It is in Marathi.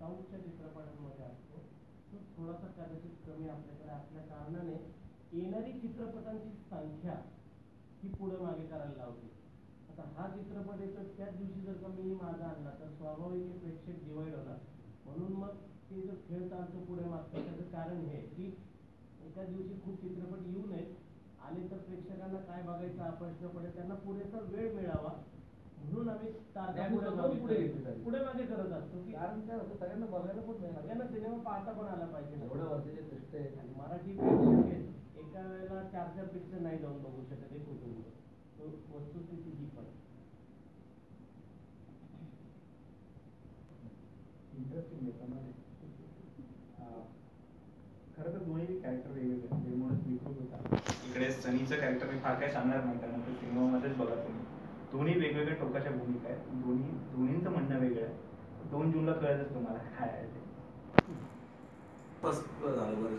साऊथच्या चित्रपटांमध्ये असतो तो थोडासा कदाचित कमी आपल्याकडे असल्या कारणाने येणारी चित्रपटांची संख्या ही पुढे मागे करायला लावते. आता हा चित्रपट येतो त्याच दिवशी जर का मी माझा आणला तर स्वाभाविक प्रेक्षक डिवाइड होणार. म्हणून मग ते जो खेळ चालतो पुढे मागतो त्याचं कारण हे की एकाच दिवशी खूप चित्रपट येऊ नयेत, आले तर प्रेक्षकांना काय बघायचा हा प्रश्न पडेल, त्यांना पुरेसा वेळ मिळावा म्हणून आम्ही पुढे मागे करत असतो की कारण काय होतं सगळ्यांना बघायला पण नाही, सगळ्यांना सिनेमा पाहता पण आला पाहिजे. एवढ्या वर्षाचे दृष्ट आहे आणि मराठी प्रेक्षक एका वेळेला 4-4 पिक्चर नाही जाऊन बघू शकत एक कुटुंब. तो वस्तुस्थिती ही पण इंटरेस्टिंग आहे. खरं तर दोन्ही कॅरेक्टर वेगवेगळे निर्मूळच विकृत होता. इकडे सनीचं कॅरेक्टर मी फार काही सांगणार नाही कारण ते सिनेमामध्येच बघा तुम्ही. दोन्ही वेगवेगळ्या टोकाच्या भूमिका आहेत. दोन्हींचं म्हणणं वेगळं आहे. 2 जूनला कळतच तुम्हाला काय आहे ते. झालं बरं.